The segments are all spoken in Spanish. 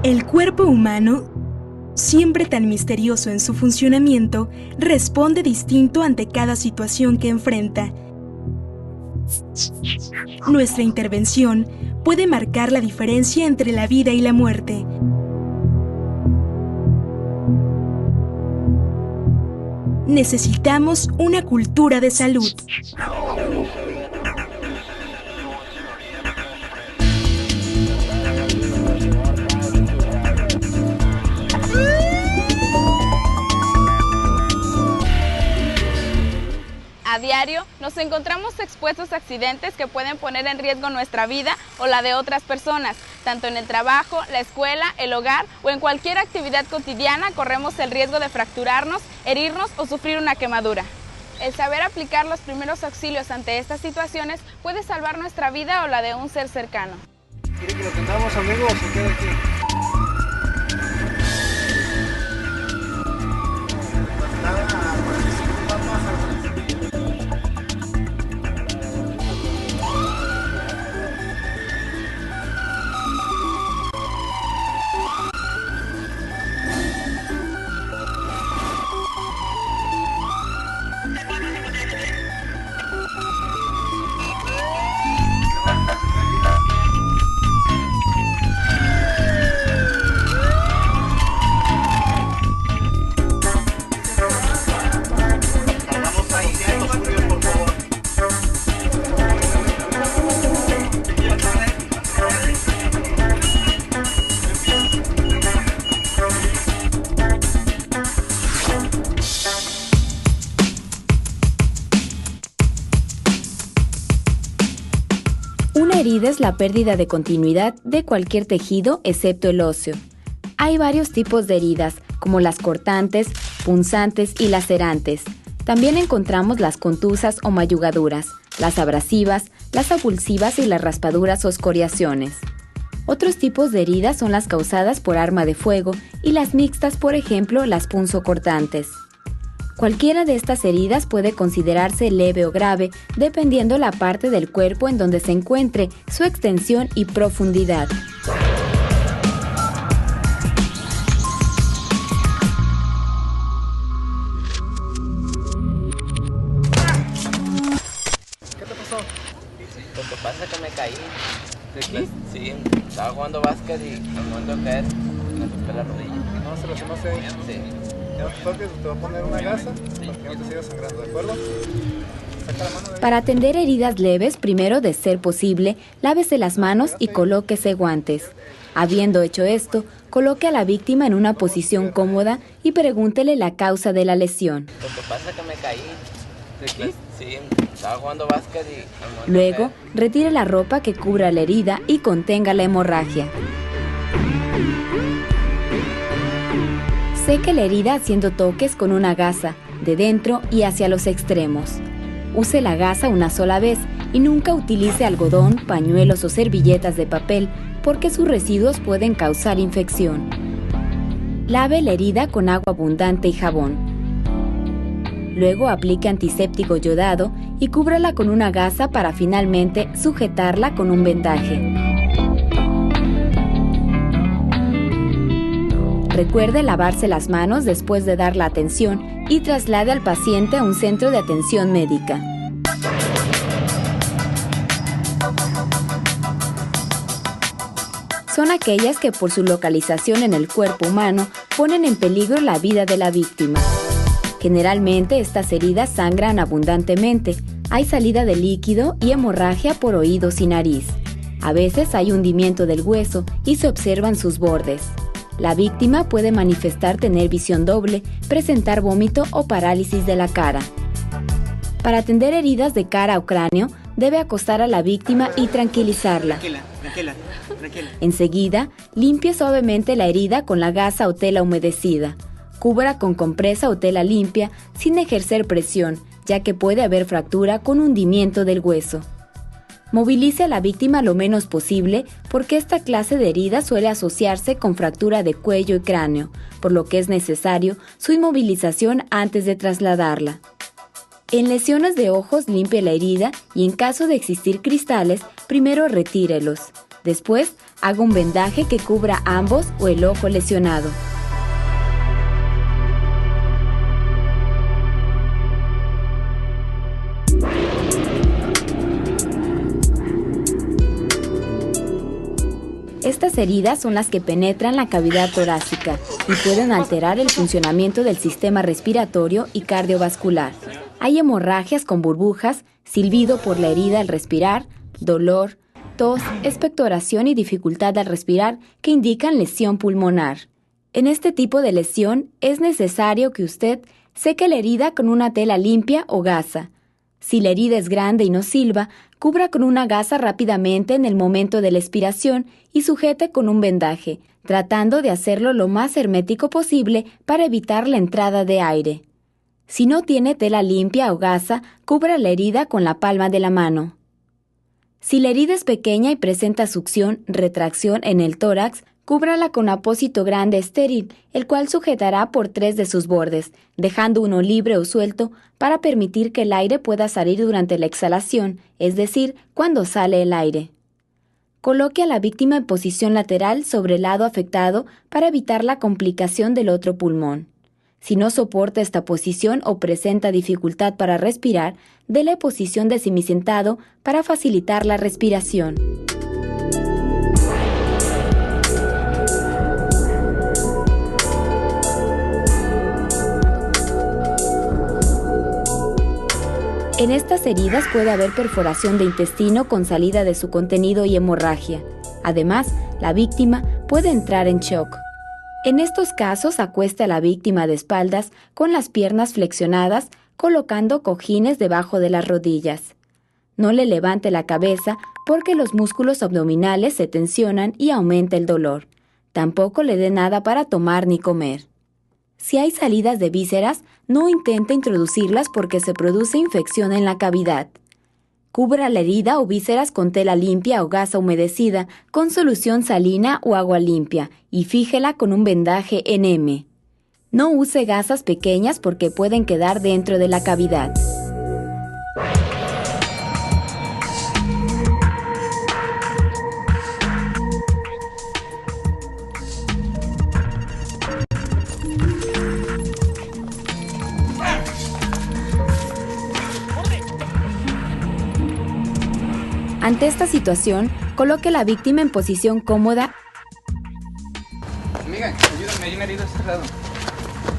El cuerpo humano, siempre tan misterioso en su funcionamiento, responde distinto ante cada situación que enfrenta. Nuestra intervención puede marcar la diferencia entre la vida y la muerte. Necesitamos una cultura de salud. A diario nos encontramos expuestos a accidentes que pueden poner en riesgo nuestra vida o la de otras personas. Tanto en el trabajo, la escuela, el hogar o en cualquier actividad cotidiana corremos el riesgo de fracturarnos, herirnos o sufrir una quemadura. El saber aplicar los primeros auxilios ante estas situaciones puede salvar nuestra vida o la de un ser cercano. ¿Quiere que lo atendamos, amigos, o queda aquí? Una herida es la pérdida de continuidad de cualquier tejido excepto el óseo. Hay varios tipos de heridas, como las cortantes, punzantes y lacerantes. También encontramos las contusas o mayugaduras, las abrasivas, las avulsivas y las raspaduras o escoriaciones. Otros tipos de heridas son las causadas por arma de fuego y las mixtas, por ejemplo, las punzocortantes. Cualquiera de estas heridas puede considerarse leve o grave, dependiendo la parte del cuerpo en donde se encuentre, su extensión y profundidad. ¿Qué te pasó? Lo que pasa es que me caí. ¿De aquí? Sí, estaba jugando básquet y al momento de caer me rompí la rodilla. No, se lastimaste ahí. Sí. Ya no te toques, te voy a poner una gasa para que no te siga sangrando, ¿de acuerdo? Saca la mano de ahí. Para atender heridas leves, primero, de ser posible, lávese las manos y colóquese guantes. Habiendo hecho esto, coloque a la víctima en una posición cómoda y pregúntele la causa de la lesión. Lo que pasa es que me caí. ¿De aquí? Sí, estaba jugando básquet y al momento de Luego, caer, retire la ropa que cubra la herida y contenga la hemorragia. Seque la herida haciendo toques con una gasa, de dentro y hacia los extremos. Use la gasa una sola vez y nunca utilice algodón, pañuelos o servilletas de papel porque sus residuos pueden causar infección. Lave la herida con agua abundante y jabón. Luego aplique antiséptico yodado y cúbrala con una gasa para finalmente sujetarla con un vendaje. Recuerde lavarse las manos después de dar la atención y traslade al paciente a un centro de atención médica. Son aquellas que por su localización en el cuerpo humano ponen en peligro la vida de la víctima. Generalmente estas heridas sangran abundantemente, hay salida de líquido y hemorragia por oídos y nariz. A veces hay hundimiento del hueso y se observan sus bordes. La víctima puede manifestar tener visión doble, presentar vómito o parálisis de la cara. Para atender heridas de cara o cráneo, debe acostar a la víctima y tranquilizarla. Tranquila. Enseguida, limpie suavemente la herida con la gasa o tela humedecida. Cubra con compresa o tela limpia sin ejercer presión, ya que puede haber fractura con hundimiento del hueso. Movilice a la víctima lo menos posible porque esta clase de herida suele asociarse con fractura de cuello y cráneo, por lo que es necesario su inmovilización antes de trasladarla. En lesiones de ojos, limpie la herida y en caso de existir cristales, primero retírelos. Después, haga un vendaje que cubra ambos o el ojo lesionado. Estas heridas son las que penetran la cavidad torácica y pueden alterar el funcionamiento del sistema respiratorio y cardiovascular. Hay hemorragias con burbujas, silbido por la herida al respirar, dolor, tos, expectoración y dificultad al respirar que indican lesión pulmonar. En este tipo de lesión es necesario que usted seque la herida con una tela limpia o gasa. Si la herida es grande y no silba, cubra con una gasa rápidamente en el momento de la expiración y sujete con un vendaje, tratando de hacerlo lo más hermético posible para evitar la entrada de aire. Si no tiene tela limpia o gasa, cubra la herida con la palma de la mano. Si la herida es pequeña y presenta succión, retracción en el tórax, cúbrala con apósito grande estéril, el cual sujetará por 3 de sus bordes, dejando uno libre o suelto para permitir que el aire pueda salir durante la exhalación, es decir, cuando sale el aire. Coloque a la víctima en posición lateral sobre el lado afectado para evitar la complicación del otro pulmón. Si no soporta esta posición o presenta dificultad para respirar, déle posición de semisentado para facilitar la respiración. En estas heridas puede haber perforación de intestino con salida de su contenido y hemorragia. Además, la víctima puede entrar en shock. En estos casos, acueste a la víctima de espaldas con las piernas flexionadas, colocando cojines debajo de las rodillas. No le levante la cabeza porque los músculos abdominales se tensionan y aumenta el dolor. Tampoco le dé nada para tomar ni comer. Si hay salidas de vísceras, no intente introducirlas porque se produce infección en la cavidad. Cubra la herida o vísceras con tela limpia o gasa humedecida con solución salina o agua limpia y fíjela con un vendaje NM. No use gasas pequeñas porque pueden quedar dentro de la cavidad. Ante esta situación, coloque a la víctima en posición cómoda Amiga, ayúdame, hay una herida a este lado.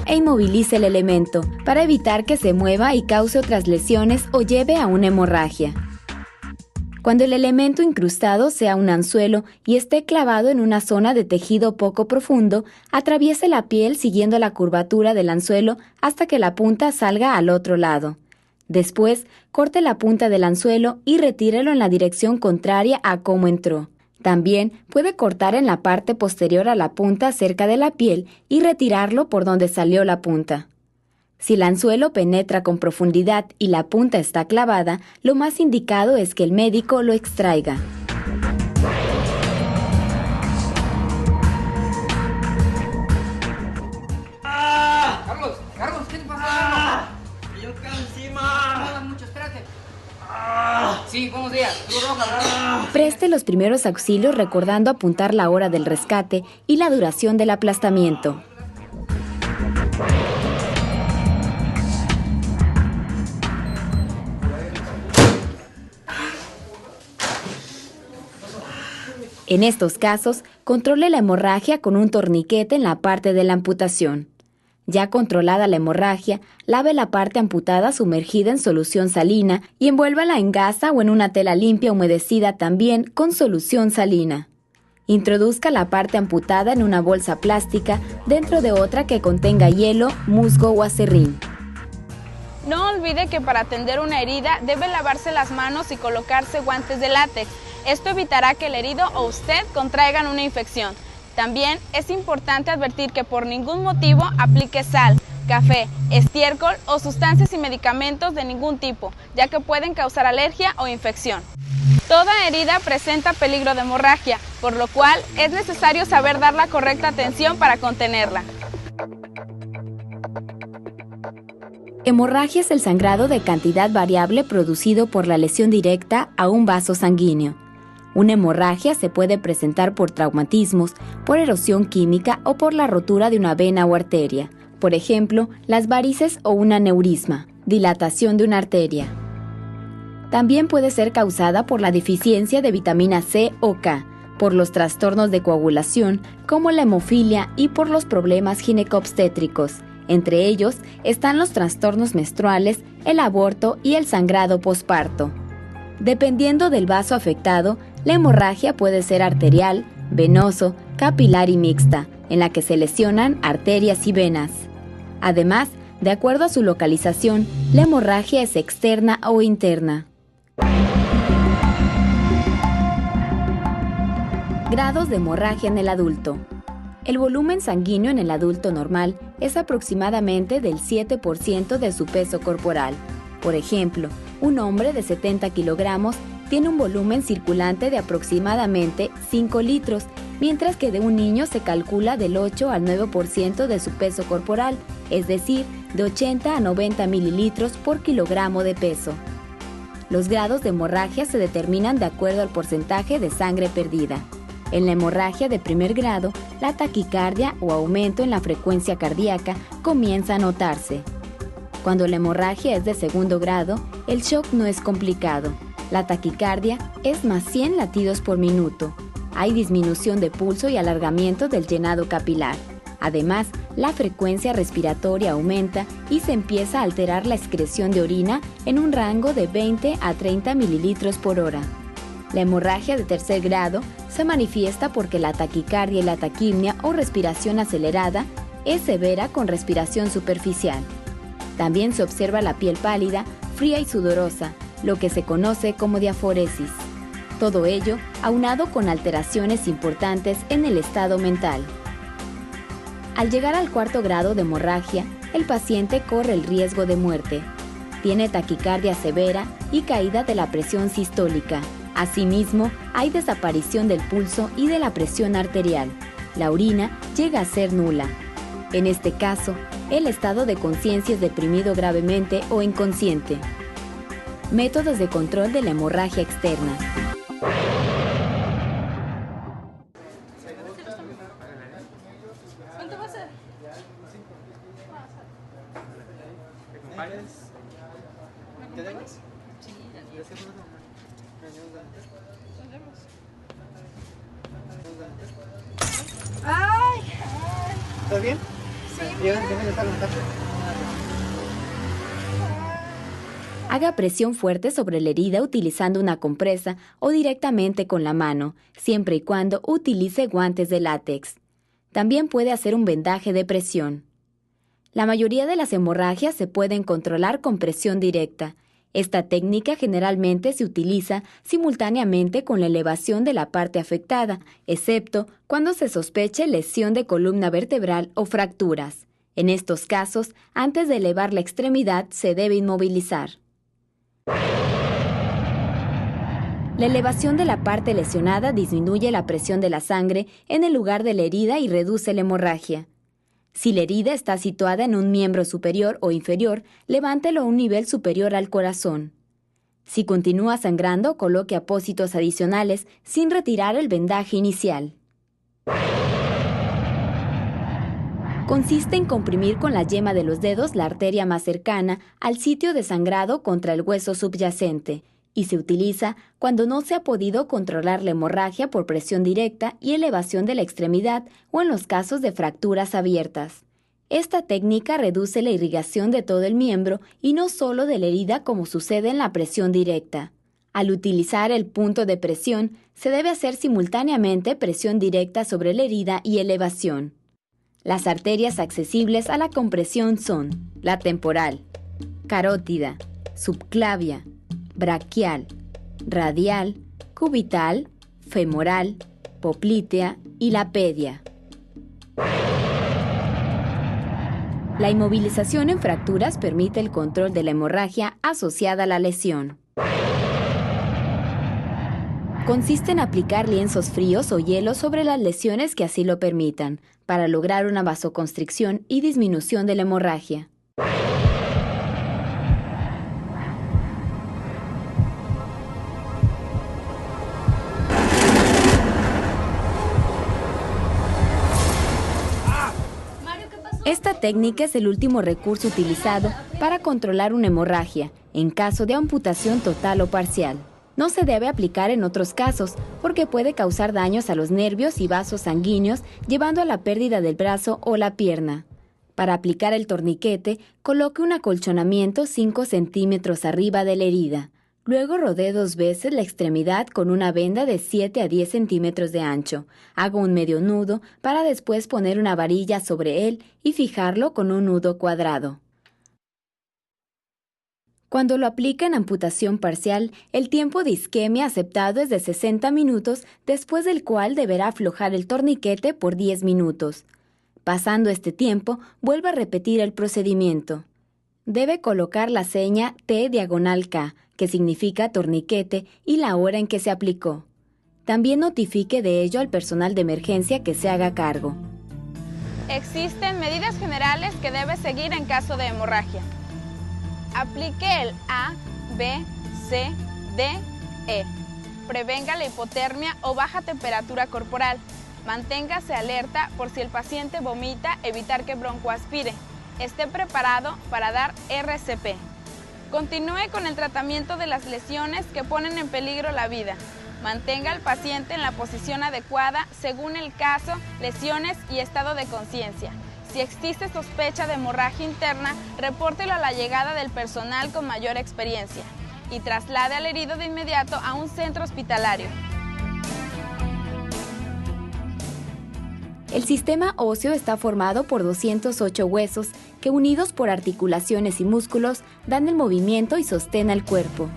e inmovilice el elemento para evitar que se mueva y cause otras lesiones o lleve a una hemorragia. Cuando el elemento incrustado sea un anzuelo y esté clavado en una zona de tejido poco profundo, atraviese la piel siguiendo la curvatura del anzuelo hasta que la punta salga al otro lado. Después, corte la punta del anzuelo y retírelo en la dirección contraria a cómo entró. También puede cortar en la parte posterior a la punta cerca de la piel y retirarlo por donde salió la punta. Si el anzuelo penetra con profundidad y la punta está clavada, lo más indicado es que el médico lo extraiga. Carlos, ¿qué te pasa? ¡Yo cago encima! No mucho, espérate. Sí, buenos días. Cruz Roja. Preste los primeros auxilios recordando apuntar la hora del rescate y la duración del aplastamiento. En estos casos, controle la hemorragia con un torniquete en la parte de la amputación. Ya controlada la hemorragia, lave la parte amputada sumergida en solución salina y envuélvala en gasa o en una tela limpia humedecida también con solución salina. Introduzca la parte amputada en una bolsa plástica dentro de otra que contenga hielo, musgo o acerrín. No olvide que para atender una herida debe lavarse las manos y colocarse guantes de látex. Esto evitará que el herido o usted contraigan una infección. También es importante advertir que por ningún motivo aplique sal, café, estiércol o sustancias y medicamentos de ningún tipo, ya que pueden causar alergia o infección. Toda herida presenta peligro de hemorragia, por lo cual es necesario saber dar la correcta atención para contenerla. Hemorragia es el sangrado de cantidad variable producido por la lesión directa a un vaso sanguíneo. Una hemorragia se puede presentar por traumatismos, por erosión química o por la rotura de una vena o arteria. Por ejemplo, las varices o un aneurisma, dilatación de una arteria. También puede ser causada por la deficiencia de vitamina C o K, por los trastornos de coagulación como la hemofilia y por los problemas ginecobstétricos. Entre ellos están los trastornos menstruales, el aborto y el sangrado posparto. Dependiendo del vaso afectado, la hemorragia puede ser arterial, venoso, capilar y mixta, en la que se lesionan arterias y venas. Además, de acuerdo a su localización, la hemorragia es externa o interna. Grados de hemorragia en el adulto. El volumen sanguíneo en el adulto normal es aproximadamente del 7% de su peso corporal. Por ejemplo, un hombre de 70 kilogramos tiene un volumen circulante de aproximadamente 5 litros, mientras que de un niño se calcula del 8 al 9% de su peso corporal, es decir, de 80 a 90 mililitros por kilogramo de peso. Los grados de hemorragia se determinan de acuerdo al porcentaje de sangre perdida. En la hemorragia de primer grado, la taquicardia o aumento en la frecuencia cardíaca comienza a notarse. Cuando la hemorragia es de segundo grado, el shock no es complicado. La taquicardia es más 100 latidos por minuto. Hay disminución de pulso y alargamiento del llenado capilar. Además, la frecuencia respiratoria aumenta y se empieza a alterar la excreción de orina en un rango de 20 a 30 mililitros por hora. La hemorragia de tercer grado se manifiesta porque la taquicardia y la taquimia o respiración acelerada es severa con respiración superficial. También se observa la piel pálida, fría y sudorosa, lo que se conoce como diaforesis. Todo ello aunado con alteraciones importantes en el estado mental. Al llegar al cuarto grado de hemorragia, el paciente corre el riesgo de muerte. Tiene taquicardia severa y caída de la presión sistólica. Asimismo, hay desaparición del pulso y de la presión arterial. La orina llega a ser nula. En este caso, el estado de conciencia es deprimido gravemente o inconsciente. Métodos de control de la hemorragia externa. ¿Cuánto va a ser? ¿Me acompañas? Sí, ¡ay! ¿Estás bien? Sí. Déjame estar en la casa. Haga presión fuerte sobre la herida utilizando una compresa o directamente con la mano, siempre y cuando utilice guantes de látex. También puede hacer un vendaje de presión. La mayoría de las hemorragias se pueden controlar con presión directa. Esta técnica generalmente se utiliza simultáneamente con la elevación de la parte afectada, excepto cuando se sospeche lesión de columna vertebral o fracturas. En estos casos, antes de elevar la extremidad, se debe inmovilizar. La elevación de la parte lesionada disminuye la presión de la sangre en el lugar de la herida y reduce la hemorragia. Si la herida está situada en un miembro superior o inferior, levántelo a un nivel superior al corazón. Si continúa sangrando, coloque apósitos adicionales sin retirar el vendaje inicial. Consiste en comprimir con la yema de los dedos la arteria más cercana al sitio de sangrado contra el hueso subyacente y se utiliza cuando no se ha podido controlar la hemorragia por presión directa y elevación de la extremidad o en los casos de fracturas abiertas. Esta técnica reduce la irrigación de todo el miembro y no solo de la herida como sucede en la presión directa. Al utilizar el punto de presión, se debe hacer simultáneamente presión directa sobre la herida y elevación. Las arterias accesibles a la compresión son la temporal, carótida, subclavia, braquial, radial, cubital, femoral, poplítea y la pedia. La inmovilización en fracturas permite el control de la hemorragia asociada a la lesión. Consiste en aplicar lienzos fríos o hielo sobre las lesiones que así lo permitan, para lograr una vasoconstricción y disminución de la hemorragia. Esta técnica es el último recurso utilizado para controlar una hemorragia en caso de amputación total o parcial. No se debe aplicar en otros casos porque puede causar daños a los nervios y vasos sanguíneos, llevando a la pérdida del brazo o la pierna. Para aplicar el torniquete, coloque un acolchonamiento 5 centímetros arriba de la herida. Luego rodee 2 veces la extremidad con una venda de 7 a 10 centímetros de ancho. Haga un medio nudo para después poner una varilla sobre él y fijarlo con un nudo cuadrado. Cuando lo aplica en amputación parcial, el tiempo de isquemia aceptado es de 60 minutos, después del cual deberá aflojar el torniquete por 10 minutos. Pasando este tiempo, vuelva a repetir el procedimiento. Debe colocar la seña T/K, que significa torniquete, y la hora en que se aplicó. También notifique de ello al personal de emergencia que se haga cargo. Existen medidas generales que debe seguir en caso de hemorragia. Aplique el A, B, C, D, E. Prevenga la hipotermia o baja temperatura corporal. Manténgase alerta por si el paciente vomita, evitar que broncoaspire. Esté preparado para dar RCP. Continúe con el tratamiento de las lesiones que ponen en peligro la vida. Mantenga al paciente en la posición adecuada según el caso, lesiones y estado de conciencia. Si existe sospecha de hemorragia interna, repórtelo a la llegada del personal con mayor experiencia y traslade al herido de inmediato a un centro hospitalario. El sistema óseo está formado por 208 huesos que, unidos por articulaciones y músculos, dan el movimiento y sostén al cuerpo.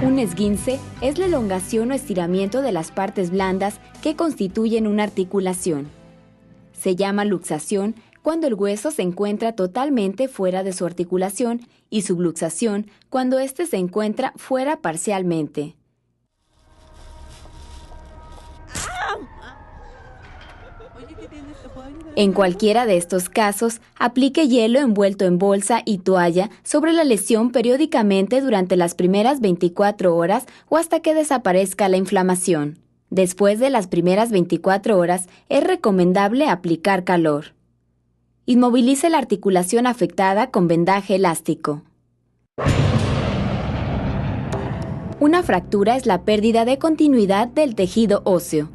Un esguince es la elongación o estiramiento de las partes blandas que constituyen una articulación. Se llama luxación cuando el hueso se encuentra totalmente fuera de su articulación y subluxación cuando éste se encuentra fuera parcialmente. En cualquiera de estos casos, aplique hielo envuelto en bolsa y toalla sobre la lesión periódicamente durante las primeras 24 horas o hasta que desaparezca la inflamación. Después de las primeras 24 horas, es recomendable aplicar calor. Inmovilice la articulación afectada con vendaje elástico. Una fractura es la pérdida de continuidad del tejido óseo.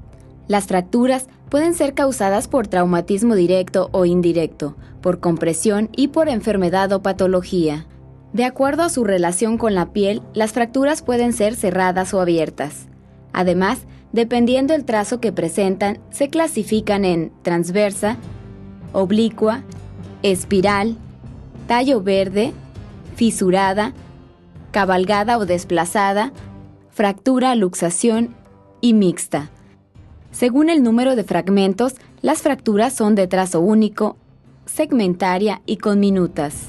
Las fracturas pueden ser causadas por traumatismo directo o indirecto, por compresión y por enfermedad o patología. De acuerdo a su relación con la piel, las fracturas pueden ser cerradas o abiertas. Además, dependiendo del trazo que presentan, se clasifican en transversa, oblicua, espiral, tallo verde, fisurada, cabalgada o desplazada, fractura, luxación y mixta. Según el número de fragmentos, las fracturas son de trazo único, segmentaria y con minutas.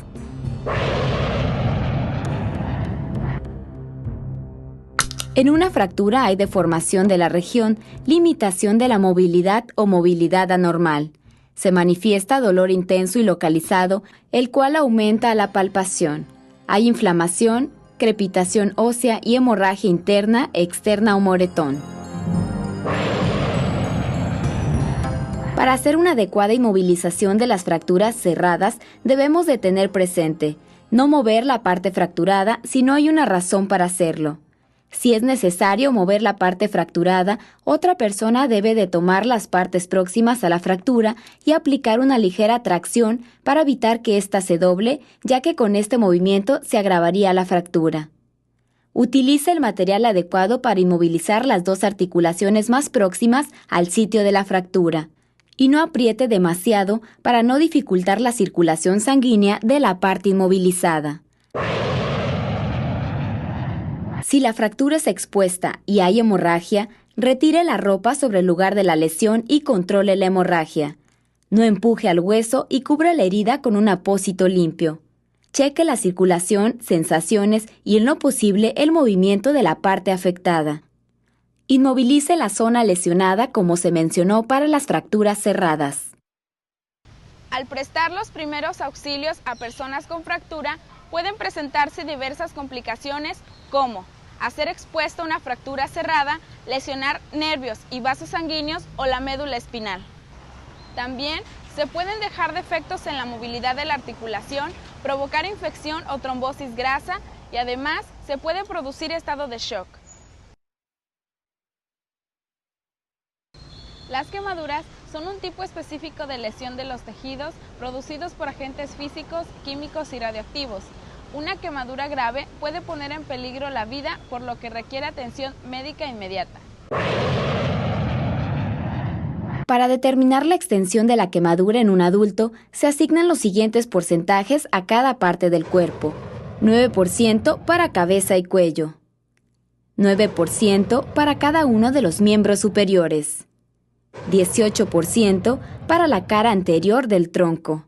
En una fractura hay deformación de la región, limitación de la movilidad o movilidad anormal. Se manifiesta dolor intenso y localizado, el cual aumenta a la palpación. Hay inflamación, crepitación ósea y hemorragia interna, externa o moretón. Para hacer una adecuada inmovilización de las fracturas cerradas, debemos de tener presente no mover la parte fracturada si no hay una razón para hacerlo. Si es necesario mover la parte fracturada, otra persona debe de tomar las partes próximas a la fractura y aplicar una ligera tracción para evitar que ésta se doble, ya que con este movimiento se agravaría la fractura. Utilice el material adecuado para inmovilizar las dos articulaciones más próximas al sitio de la fractura. Y no apriete demasiado para no dificultar la circulación sanguínea de la parte inmovilizada. Si la fractura es expuesta y hay hemorragia, retire la ropa sobre el lugar de la lesión y controle la hemorragia. No empuje al hueso y cubra la herida con un apósito limpio. Cheque la circulación, sensaciones y, en lo posible, el movimiento de la parte afectada. Inmovilice la zona lesionada como se mencionó para las fracturas cerradas. Al prestar los primeros auxilios a personas con fractura, pueden presentarse diversas complicaciones como ser expuesto a una fractura cerrada, lesionar nervios y vasos sanguíneos o la médula espinal. También se pueden dejar defectos en la movilidad de la articulación, provocar infección o trombosis grasa y además se puede producir estado de shock. Las quemaduras son un tipo específico de lesión de los tejidos producidos por agentes físicos, químicos y radioactivos. Una quemadura grave puede poner en peligro la vida, por lo que requiere atención médica inmediata. Para determinar la extensión de la quemadura en un adulto, se asignan los siguientes porcentajes a cada parte del cuerpo. 9% para cabeza y cuello. 9% para cada uno de los miembros superiores. 18% para la cara anterior del tronco.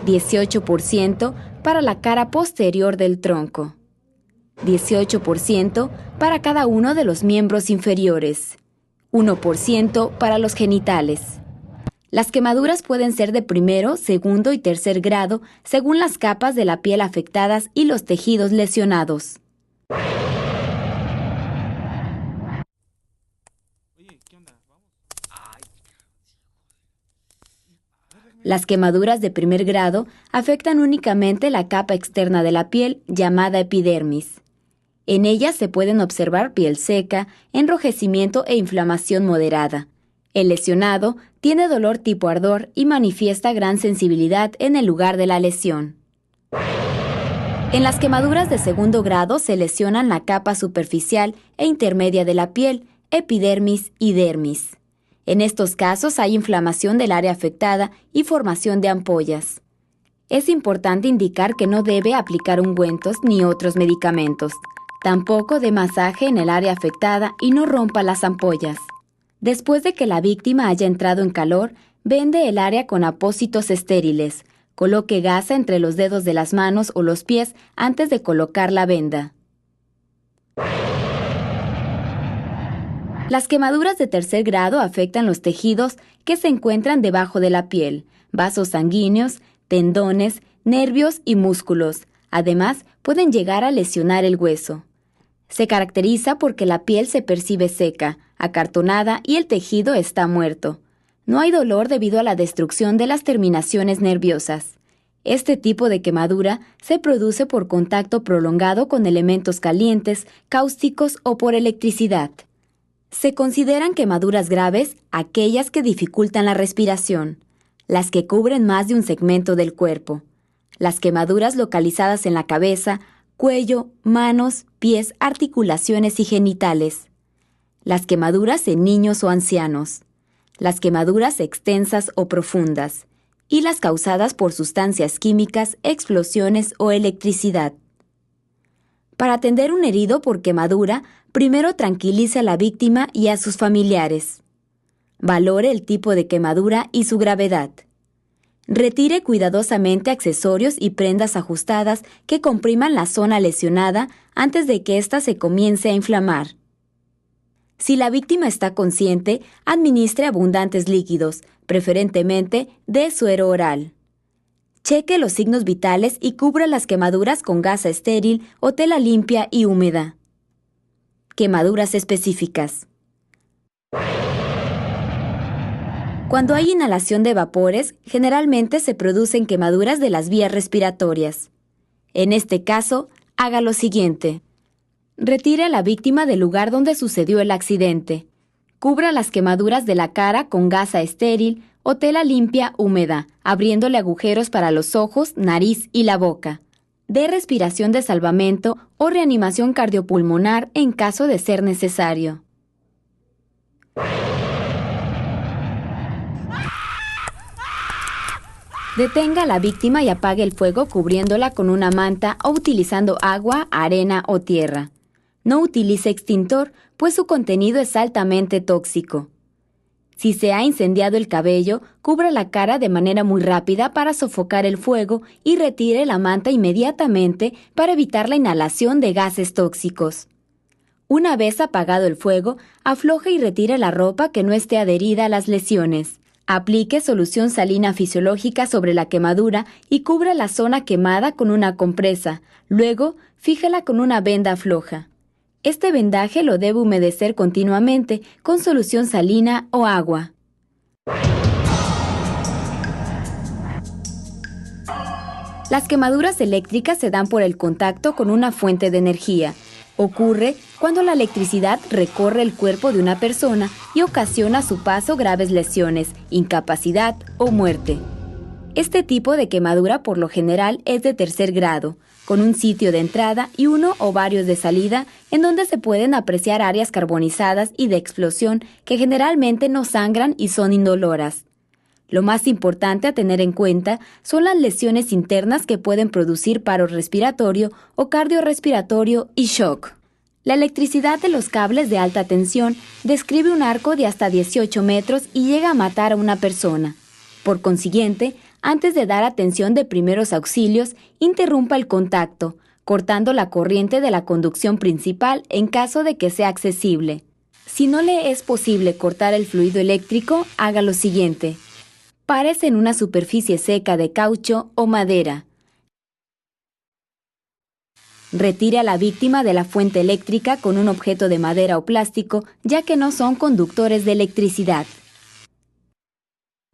18% para la cara posterior del tronco. 18% para cada uno de los miembros inferiores. 1% para los genitales. Las quemaduras pueden ser de primero, segundo y tercer grado según las capas de la piel afectadas y los tejidos lesionados. Las quemaduras de primer grado afectan únicamente la capa externa de la piel, llamada epidermis. En ellas se pueden observar piel seca, enrojecimiento e inflamación moderada. El lesionado tiene dolor tipo ardor y manifiesta gran sensibilidad en el lugar de la lesión. En las quemaduras de segundo grado se lesionan la capa superficial e intermedia de la piel, epidermis y dermis. En estos casos hay inflamación del área afectada y formación de ampollas. Es importante indicar que no debe aplicar ungüentos ni otros medicamentos. Tampoco dé masaje en el área afectada y no rompa las ampollas. Después de que la víctima haya entrado en calor, vende el área con apósitos estériles. Coloque gasa entre los dedos de las manos o los pies antes de colocar la venda. Las quemaduras de tercer grado afectan los tejidos que se encuentran debajo de la piel, vasos sanguíneos, tendones, nervios y músculos. Además, pueden llegar a lesionar el hueso. Se caracteriza porque la piel se percibe seca, acartonada y el tejido está muerto. No hay dolor debido a la destrucción de las terminaciones nerviosas. Este tipo de quemadura se produce por contacto prolongado con elementos calientes, cáusticos o por electricidad. Se consideran quemaduras graves aquellas que dificultan la respiración, las que cubren más de un segmento del cuerpo, las quemaduras localizadas en la cabeza, cuello, manos, pies, articulaciones y genitales, las quemaduras en niños o ancianos, las quemaduras extensas o profundas, y las causadas por sustancias químicas, explosiones o electricidad. Para atender un herido por quemadura, primero tranquilice a la víctima y a sus familiares. Valore el tipo de quemadura y su gravedad. Retire cuidadosamente accesorios y prendas ajustadas que compriman la zona lesionada antes de que ésta se comience a inflamar. Si la víctima está consciente, administre abundantes líquidos, preferentemente de suero oral. Cheque los signos vitales y cubra las quemaduras con gasa estéril o tela limpia y húmeda. Quemaduras específicas. Cuando hay inhalación de vapores, generalmente se producen quemaduras de las vías respiratorias. En este caso, haga lo siguiente. Retire a la víctima del lugar donde sucedió el accidente. Cubra las quemaduras de la cara con gasa estéril o tela limpia húmeda, abriéndole agujeros para los ojos, nariz y la boca. Dé respiración de salvamento o reanimación cardiopulmonar en caso de ser necesario. Detenga a la víctima y apague el fuego cubriéndola con una manta o utilizando agua, arena o tierra. No utilice extintor, pues su contenido es altamente tóxico. Si se ha incendiado el cabello, cubra la cara de manera muy rápida para sofocar el fuego y retire la manta inmediatamente para evitar la inhalación de gases tóxicos. Una vez apagado el fuego, afloje y retire la ropa que no esté adherida a las lesiones. Aplique solución salina fisiológica sobre la quemadura y cubra la zona quemada con una compresa. Luego, fíjala con una venda floja. Este vendaje lo debe humedecer continuamente con solución salina o agua. Las quemaduras eléctricas se dan por el contacto con una fuente de energía. Ocurre cuando la electricidad recorre el cuerpo de una persona y ocasiona a su paso graves lesiones, incapacidad o muerte. Este tipo de quemadura por lo general es de tercer grado, con un sitio de entrada y uno o varios de salida en donde se pueden apreciar áreas carbonizadas y de explosión que generalmente no sangran y son indoloras. Lo más importante a tener en cuenta son las lesiones internas que pueden producir paro respiratorio o cardiorrespiratorio y shock. La electricidad de los cables de alta tensión describe un arco de hasta 18 metros y llega a matar a una persona. Por consiguiente, antes de dar atención de primeros auxilios, interrumpa el contacto, cortando la corriente de la conducción principal en caso de que sea accesible. Si no le es posible cortar el fluido eléctrico, haga lo siguiente. Párese en una superficie seca de caucho o madera. Retire a la víctima de la fuente eléctrica con un objeto de madera o plástico, ya que no son conductores de electricidad.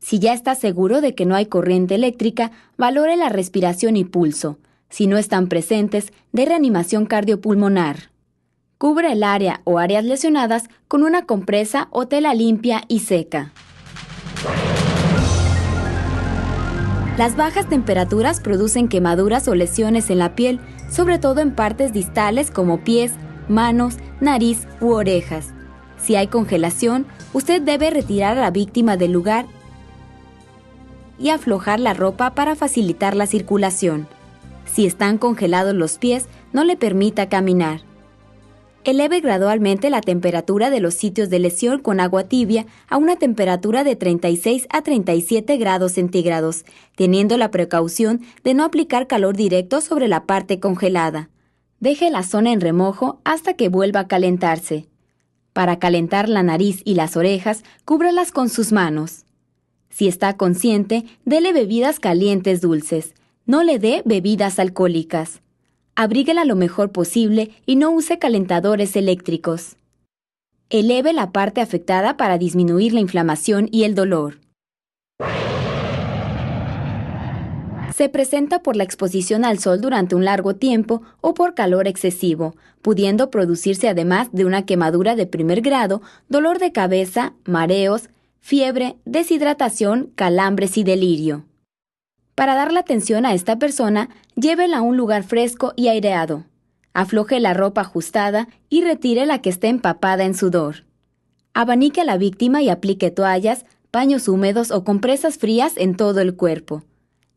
Si ya está seguro de que no hay corriente eléctrica, valore la respiración y pulso. Si no están presentes, dé reanimación cardiopulmonar. Cubre el área o áreas lesionadas con una compresa o tela limpia y seca. Las bajas temperaturas producen quemaduras o lesiones en la piel, sobre todo en partes distales como pies, manos, nariz u orejas. Si hay congelación, usted debe retirar a la víctima del lugar y aflojar la ropa para facilitar la circulación. Si están congelados los pies, no le permita caminar. Eleve gradualmente la temperatura de los sitios de lesión con agua tibia a una temperatura de 36 a 37 grados centígrados, teniendo la precaución de no aplicar calor directo sobre la parte congelada. Deje la zona en remojo hasta que vuelva a calentarse. Para calentar la nariz y las orejas, cúbralas con sus manos. Si está consciente, dele bebidas calientes dulces. No le dé bebidas alcohólicas. Abríguela lo mejor posible y no use calentadores eléctricos. Eleve la parte afectada para disminuir la inflamación y el dolor. Se presenta por la exposición al sol durante un largo tiempo o por calor excesivo, pudiendo producirse además de una quemadura de primer grado, dolor de cabeza, mareos, fiebre, deshidratación, calambres y delirio. Para dar la atención a esta persona, llévela a un lugar fresco y aireado. Afloje la ropa ajustada y retire la que esté empapada en sudor. Abanique a la víctima y aplique toallas, paños húmedos o compresas frías en todo el cuerpo.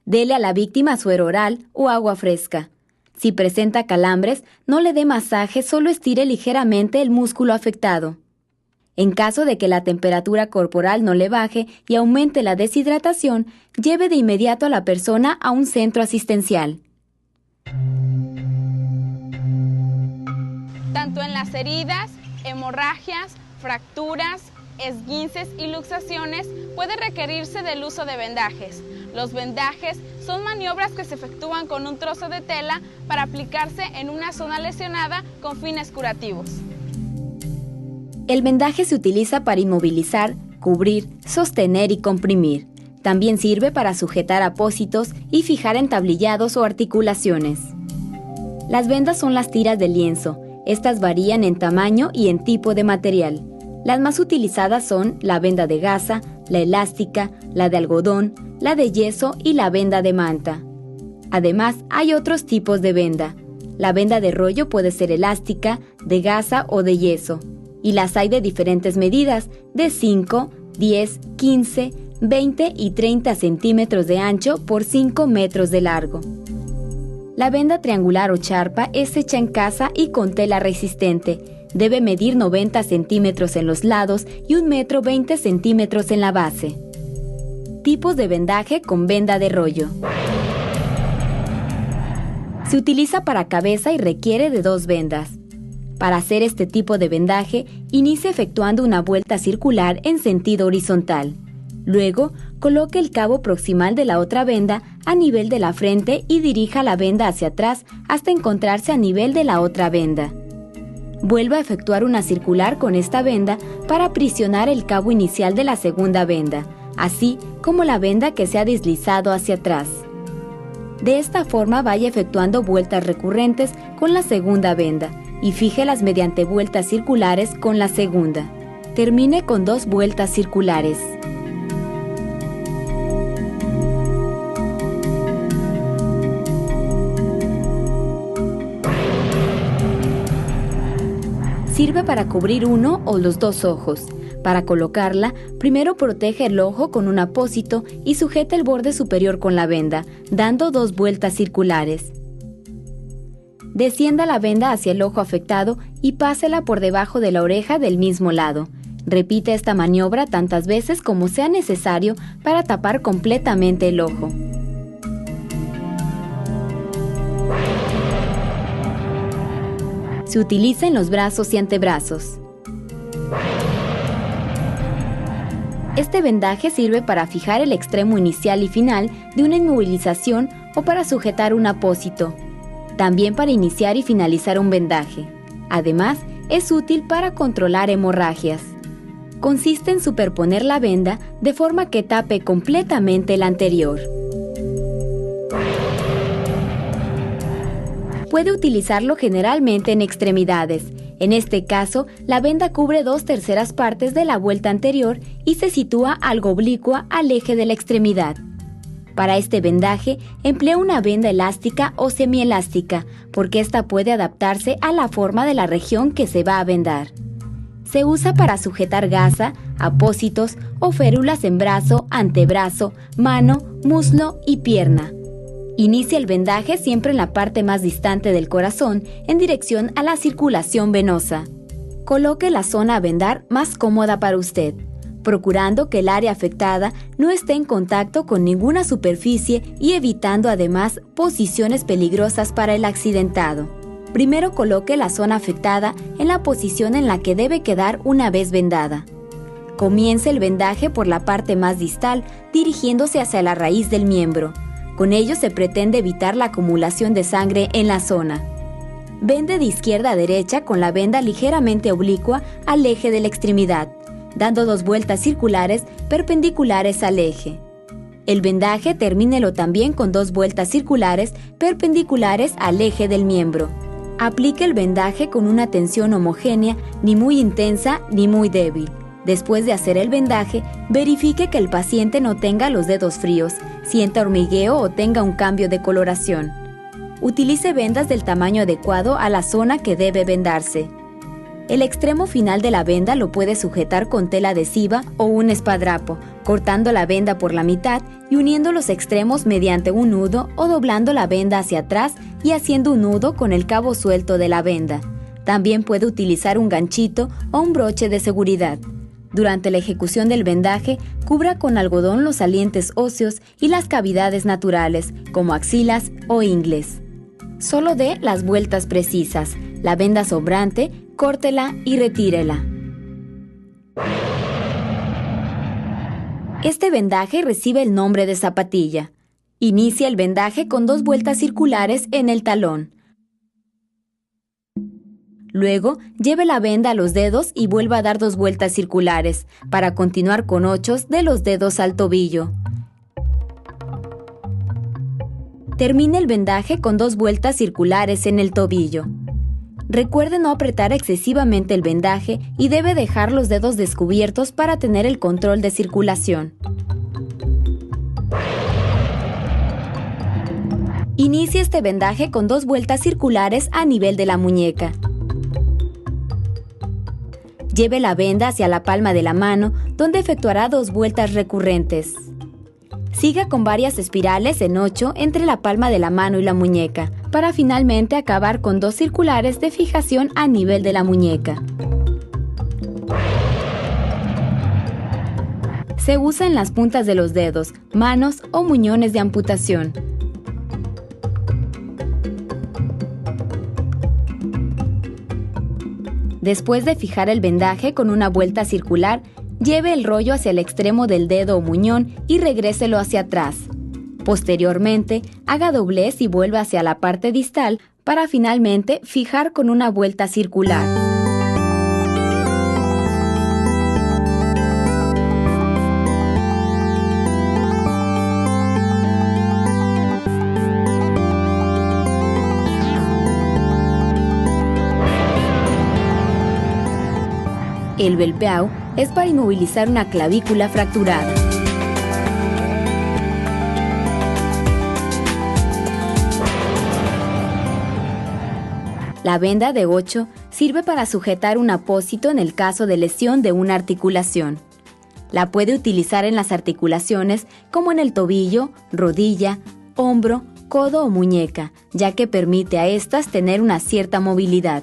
Dele a la víctima suero oral o agua fresca. Si presenta calambres, no le dé masaje, solo estire ligeramente el músculo afectado. En caso de que la temperatura corporal no le baje y aumente la deshidratación, lleve de inmediato a la persona a un centro asistencial. Tanto en las heridas, hemorragias, fracturas, esguinces y luxaciones puede requerirse del uso de vendajes. Los vendajes son maniobras que se efectúan con un trozo de tela para aplicarse en una zona lesionada con fines curativos. El vendaje se utiliza para inmovilizar, cubrir, sostener y comprimir. También sirve para sujetar apósitos y fijar entablillados o articulaciones. Las vendas son las tiras de lienzo. Estas varían en tamaño y en tipo de material. Las más utilizadas son la venda de gasa, la elástica, la de algodón, la de yeso y la venda de manta. Además, hay otros tipos de venda. La venda de rollo puede ser elástica, de gasa o de yeso. Y las hay de diferentes medidas, de 5, 10, 15, 20 y 30 centímetros de ancho por 5 metros de largo. La venda triangular o charpa es hecha en casa y con tela resistente. Debe medir 90 centímetros en los lados y 1 metro 20 centímetros en la base. Tipos de vendaje con venda de rollo. Se utiliza para cabeza y requiere de 2 vendas. Para hacer este tipo de vendaje, inicie efectuando una vuelta circular en sentido horizontal. Luego, coloque el cabo proximal de la otra venda a nivel de la frente y dirija la venda hacia atrás hasta encontrarse a nivel de la otra venda. Vuelva a efectuar una circular con esta venda para aprisionar el cabo inicial de la segunda venda, así como la venda que se ha deslizado hacia atrás. De esta forma vaya efectuando vueltas recurrentes con la segunda venda y fíjelas mediante vueltas circulares con la segunda. Termine con 2 vueltas circulares. Sirve para cubrir uno o los 2 ojos. Para colocarla, primero protege el ojo con un apósito y sujeta el borde superior con la venda, dando 2 vueltas circulares. Descienda la venda hacia el ojo afectado y pásela por debajo de la oreja del mismo lado. Repite esta maniobra tantas veces como sea necesario para tapar completamente el ojo. Se utiliza en los brazos y antebrazos. Este vendaje sirve para fijar el extremo inicial y final de una inmovilización o para sujetar un apósito. También para iniciar y finalizar un vendaje. Además, es útil para controlar hemorragias. Consiste en superponer la venda de forma que tape completamente la anterior. Puede utilizarlo generalmente en extremidades. En este caso, la venda cubre 2/3 partes de la vuelta anterior y se sitúa algo oblicua al eje de la extremidad. Para este vendaje, emplea una venda elástica o semielástica, porque esta puede adaptarse a la forma de la región que se va a vendar. Se usa para sujetar gasa, apósitos o férulas en brazo, antebrazo, mano, muslo y pierna. Inicia el vendaje siempre en la parte más distante del corazón, en dirección a la circulación venosa. Coloque la zona a vendar más cómoda para usted, procurando que el área afectada no esté en contacto con ninguna superficie y evitando además posiciones peligrosas para el accidentado. Primero coloque la zona afectada en la posición en la que debe quedar una vez vendada. Comience el vendaje por la parte más distal, dirigiéndose hacia la raíz del miembro. Con ello se pretende evitar la acumulación de sangre en la zona. Vende de izquierda a derecha con la venda ligeramente oblicua al eje de la extremidad, dando 2 vueltas circulares perpendiculares al eje. El vendaje termínelo también con 2 vueltas circulares perpendiculares al eje del miembro. Aplique el vendaje con una tensión homogénea, ni muy intensa ni muy débil. Después de hacer el vendaje, verifique que el paciente no tenga los dedos fríos, sienta hormigueo o tenga un cambio de coloración. Utilice vendas del tamaño adecuado a la zona que debe vendarse. El extremo final de la venda lo puede sujetar con tela adhesiva o un espadrapo, cortando la venda por la mitad y uniendo los extremos mediante un nudo o doblando la venda hacia atrás y haciendo un nudo con el cabo suelto de la venda. También puede utilizar un ganchito o un broche de seguridad. Durante la ejecución del vendaje, cubra con algodón los salientes óseos y las cavidades naturales, como axilas o ingles. Solo dé las vueltas precisas. La venda sobrante, córtela y retírela. Este vendaje recibe el nombre de zapatilla. Inicia el vendaje con 2 vueltas circulares en el talón. Luego, lleve la venda a los dedos y vuelva a dar 2 vueltas circulares, para continuar con 8 de los dedos al tobillo. Termine el vendaje con 2 vueltas circulares en el tobillo. Recuerde no apretar excesivamente el vendaje y debe dejar los dedos descubiertos para tener el control de circulación. Inicie este vendaje con 2 vueltas circulares a nivel de la muñeca. Lleve la venda hacia la palma de la mano, donde efectuará 2 vueltas recurrentes. Siga con varias espirales en 8 entre la palma de la mano y la muñeca, para finalmente acabar con 2 circulares de fijación a nivel de la muñeca. Se usa en las puntas de los dedos, manos o muñones de amputación. Después de fijar el vendaje con una vuelta circular, lleve el rollo hacia el extremo del dedo o muñón y regréselo hacia atrás. Posteriormente, haga doblez y vuelva hacia la parte distal para finalmente fijar con una vuelta circular. El Bellpeau es para inmovilizar una clavícula fracturada. La venda de 8 sirve para sujetar un apósito en el caso de lesión de una articulación. La puede utilizar en las articulaciones como en el tobillo, rodilla, hombro, codo o muñeca, ya que permite a estas tener una cierta movilidad.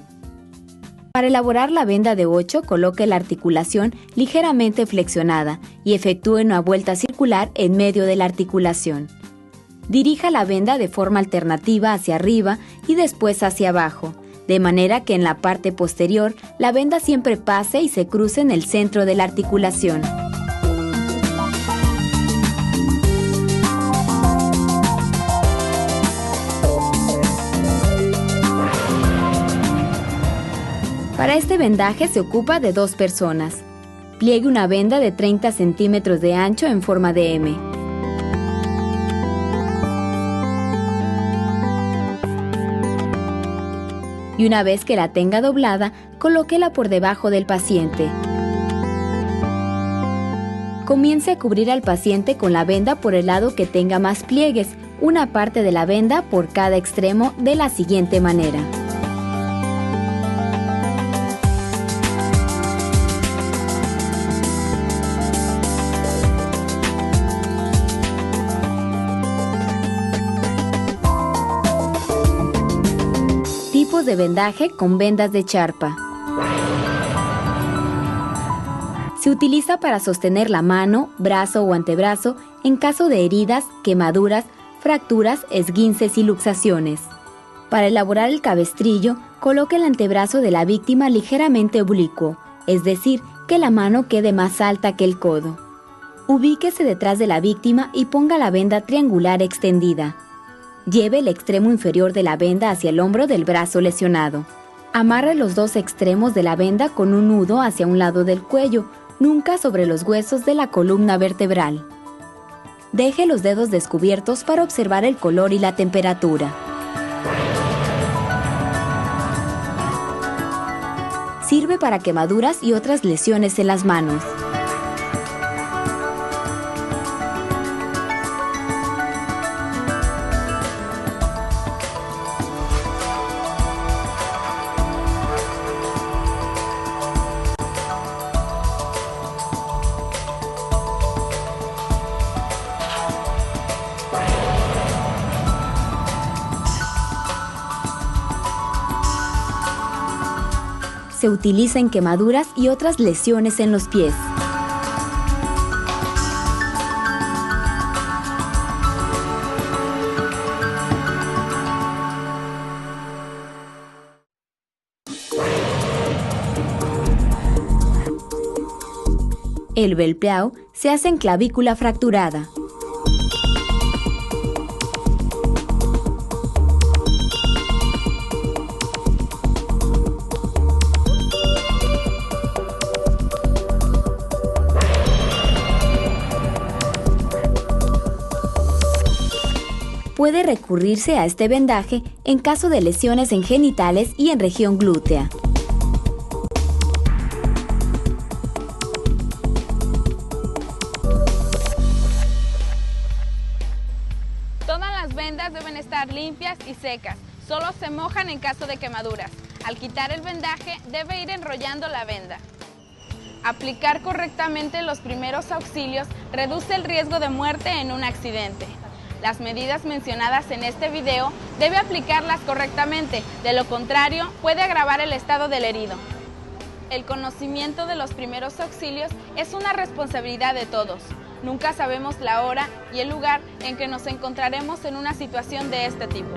Para elaborar la venda de 8, coloque la articulación ligeramente flexionada y efectúe una vuelta circular en medio de la articulación. Dirija la venda de forma alternativa hacia arriba y después hacia abajo, de manera que en la parte posterior la venda siempre pase y se cruce en el centro de la articulación. Para este vendaje se ocupa de 2 personas. Pliegue una venda de 30 centímetros de ancho en forma de M. Y una vez que la tenga doblada, colóquela por debajo del paciente. Comience a cubrir al paciente con la venda por el lado que tenga más pliegues, una parte de la venda por cada extremo de la siguiente manera. Tipos de vendaje con vendas de charpa. Se utiliza para sostener la mano, brazo o antebrazo en caso de heridas, quemaduras, fracturas, esguinces y luxaciones. Para elaborar el cabestrillo, coloque el antebrazo de la víctima ligeramente oblicuo, es decir, que la mano quede más alta que el codo. Ubíquese detrás de la víctima y ponga la venda triangular extendida. Lleve el extremo inferior de la venda hacia el hombro del brazo lesionado. Amarre los 2 extremos de la venda con un nudo hacia un lado del cuello, nunca sobre los huesos de la columna vertebral. Deje los dedos descubiertos para observar el color y la temperatura. Sirve para quemaduras y otras lesiones en las manos. Se utiliza en quemaduras y otras lesiones en los pies. El Bellpeau se hace en clavícula fracturada. Puede recurrirse a este vendaje en caso de lesiones en genitales y en región glútea. Todas las vendas deben estar limpias y secas, solo se mojan en caso de quemaduras. Al quitar el vendaje, debe ir enrollando la venda. Aplicar correctamente los primeros auxilios reduce el riesgo de muerte en un accidente. Las medidas mencionadas en este video debe aplicarlas correctamente, de lo contrario puede agravar el estado del herido. El conocimiento de los primeros auxilios es una responsabilidad de todos. Nunca sabemos la hora y el lugar en que nos encontraremos en una situación de este tipo.